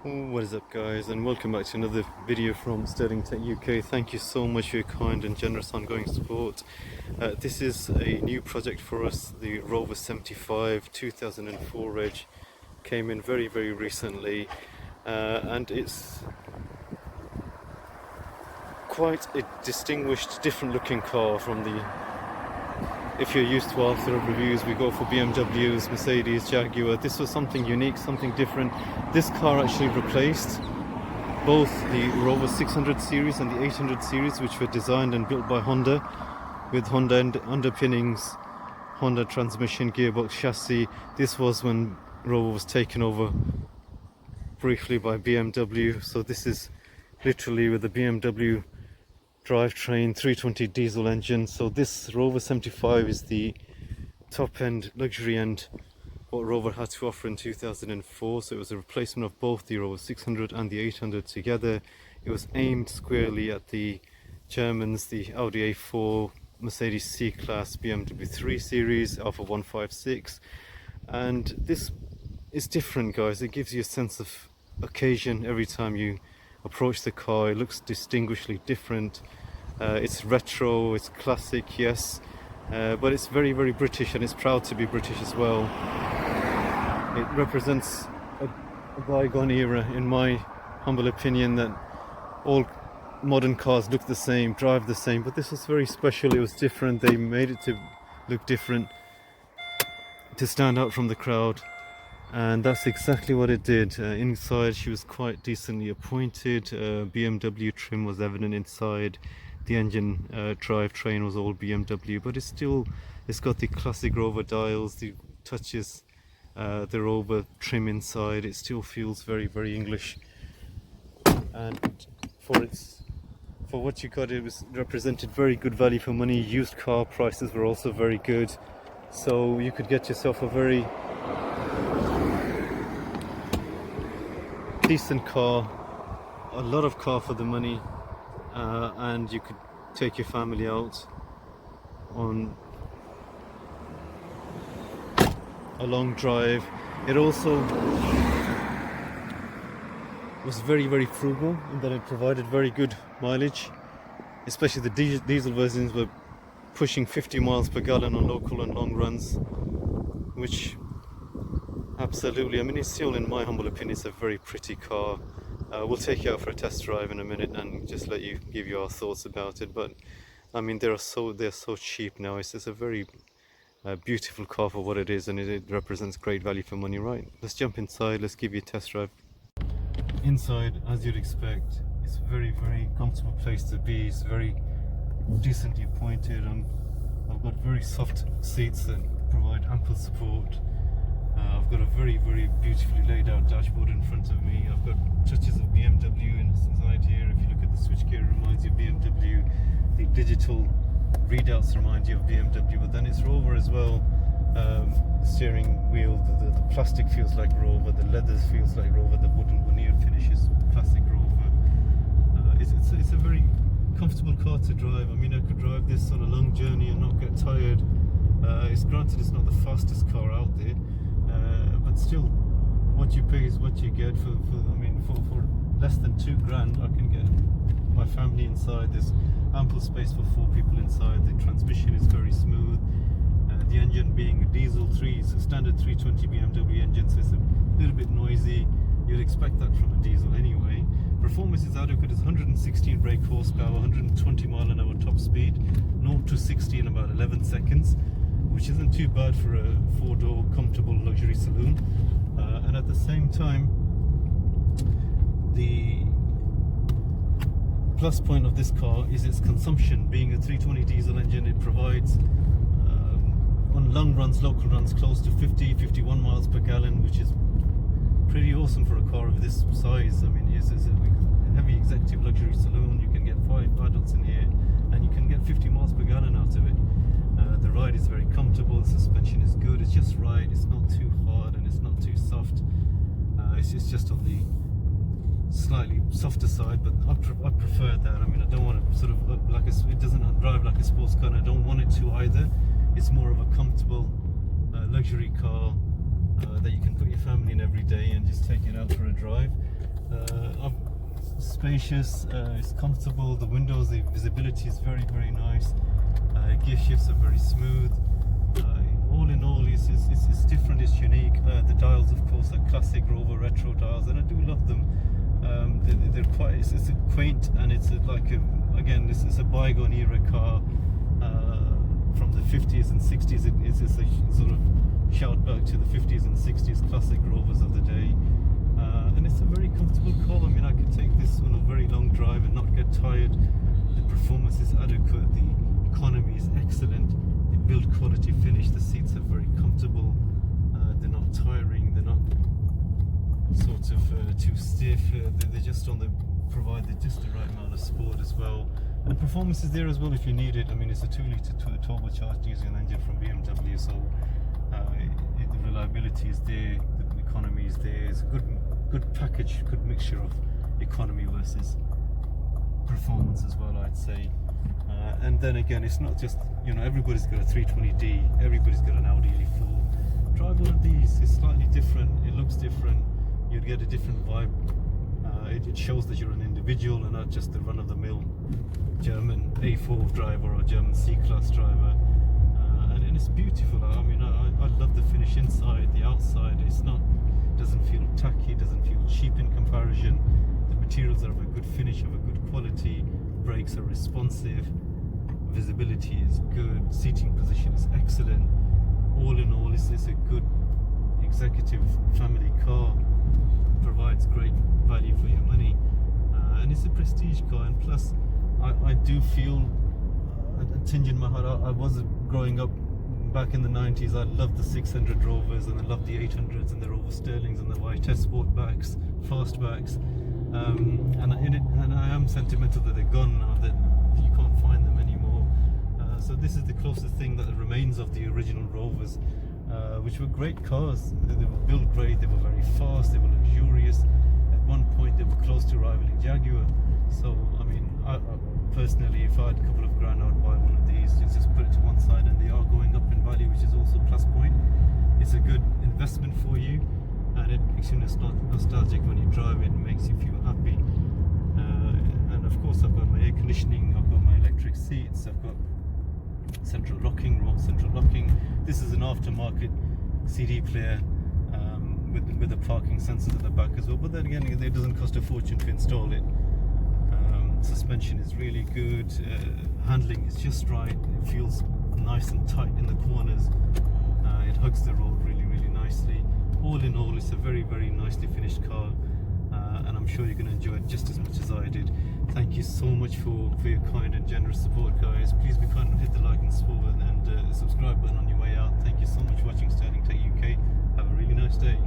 What is up, guys, and welcome back to another video from Sterling Tech UK. Thank you so much for your kind and generous ongoing support. This is a new project for us. The Rover 75 2004 reg came in very recently, and it's quite a distinguished, different looking car from the... If you're used to our sort of reviews, we go for BMWs, Mercedes, Jaguar. This was something unique, something different. This car actually replaced both the Rover 600 series and the 800 series, which were designed and built by Honda, with Honda underpinnings, Honda transmission, gearbox, chassis. This was when Rover was taken over briefly by BMW. So this is literally with the BMW drivetrain, 320 diesel engine. So this Rover 75 is the top end, luxury end, what Rover had to offer in 2004. So it was a replacement of both the Rover 600 and the 800 together. It was aimed squarely at the Germans, the Audi A4, Mercedes C-Class, BMW 3 Series, Alpha 156. And this is different, guys. It gives you a sense of occasion every time you approach the car. It looks distinguishedly different. It's retro, it's classic, yes, but it's very British, and it's proud to be British as well. It represents a bygone era, in my humble opinion, that all modern cars look the same, drive the same, but this was very special. It was different. They made it to look different, to stand out from the crowd. And that's exactly what it did. Inside, she was quite decently appointed. BMW trim was evident inside. The engine drivetrain was all BMW, but it's got the classic Rover dials, the touches, the Rover trim inside. It still feels very English. And for what you got, it was represented very good value for money. Used car prices were also very good, so you could get yourself a very decent car, a lot of car for the money, and you could take your family out on a long drive. It also was very frugal in that it provided very good mileage, especially the diesel versions were pushing 50 miles per gallon on local and long runs, which absolutely, I mean, it's still, in my humble opinion, it's a very pretty car. We'll take you out for a test drive in a minute and just let you give you our thoughts about it. But I mean, they're so cheap now. It's just a very beautiful car for what it is, and it represents great value for money. Right, let's jump inside. Let's give you a test drive. Inside, as you'd expect, it's a very comfortable place to be. It's very decently appointed, and I've got very soft seats that provide ample support. I've got a very beautifully laid out dashboard in front of me. I've got touches of BMW inside here. If you look at the switchgear, it reminds you of BMW. The digital readouts remind you of BMW, but then it's Rover as well. The steering wheel, the plastic feels like Rover, the leather feels like Rover, the wooden veneer finishes classic Rover. It's a very comfortable car to drive. I mean, I could drive this on a long journey and not get tired. It's granted it's not the fastest car out there, but still, what you pay is what you get. For less than £2,000, I can get my family inside. There's ample space for 4 people inside. The transmission is very smooth. The engine being a diesel standard 320 BMW engine, so it's a little bit noisy. You'd expect that from a diesel anyway. Performance is adequate. It's 116 brake horsepower, 120 mile an hour top speed, 0 to 60 in about 11 seconds. Which isn't too bad for a 4-door comfortable luxury saloon. And at the same time, the plus point of this car is its consumption. Being a 320 diesel engine, it provides on long runs, local runs, close to 51 miles per gallon, which is pretty awesome for a car of this size. I mean, it's a heavy executive luxury saloon. You can get 5 adults in here, and you can get 50 miles per gallon out of it. The ride is very comfortable, the suspension is good, it's just right, it's not too hard and it's not too soft. It's just on the slightly softer side, but I prefer that. I mean, I don't want it sort of it doesn't drive like a sports car, and I don't want it to either. It's more of a comfortable luxury car that you can put your family in every day and just take it out for a drive. Spacious, it's comfortable, the windows, the visibility is very, very nice. Gear shifts are very smooth. All in all, it's different, it's unique. The dials, of course, are classic Rover retro dials, and I do love them. They're quite, it's a quaint, and it's again, this is a bygone era car from the 50s and 60s. It's a sort of shout back to the 50s and 60s classic Rovers of the day. And it's a very comfortable car. I mean, I could take this on a very long drive and not get tired. The performance is adequate, the economy is excellent, the build quality finish, the seats are very comfortable, they're not tiring, they're not sort of too stiff, they're just provide just the right amount of sport as well. And performance is there as well if you need it. I mean, it's a 2-litre turbocharged diesel engine from BMW, so the reliability is there, the economy is there. It's a good package, good mixture of economy versus performance as well, I'd say. And then again, it's not just, everybody's got a 320d, everybody's got an Audi A4. Drive one of these, it's slightly different, it looks different, you'd get a different vibe. It shows that you're an individual and not just the run-of-the-mill German A4 driver or German C-Class driver. And it's beautiful. I mean, I love the finish inside, the outside. Doesn't feel tacky, doesn't feel cheap in comparison. The materials are of a good finish, of a good quality. Brakes are responsive. Visibility is good. Seating position is excellent. All in all, it's a good executive family car. Provides great value for your money, and it's a prestige car. And plus, I do feel a tinge in my heart. I was growing up back in the 90s. I loved the 600 Rovers, and I loved the 800s and the Rover Sterlings and the YT Sportbacks, fastbacks. And I am sentimental that they're gone now, that you can't find them anymore. So this is the closest thing that remains of the original Rovers, which were great cars. They were built great, they were very fast, they were luxurious. At one point they were close to rivaling Jaguar. So I mean, I personally, if I had a couple of grand, I would buy one of these. Just put it to one side, and they are going up in value, which is also a plus point. It's a good investment for you, and it makes you nostalgic when you drive it. It makes you feel happy. And of course, I've got my air conditioning, I've got my electric seats, I've got central locking, remote central locking. This is an aftermarket CD player with the parking sensors at the back as well, but then again, it doesn't cost a fortune to install it. Suspension is really good, handling is just right, it feels nice and tight in the corners, it hugs the road really, really nicely. All in all, it's a very, very nicely finished car, and I'm sure you're going to enjoy it just as much as I did. Thank you so much for your kind and generous support, guys. Please be kind and hit the like and subscribe button on your way out. Thank you so much for watching Sterling Tech UK. Have a really nice day.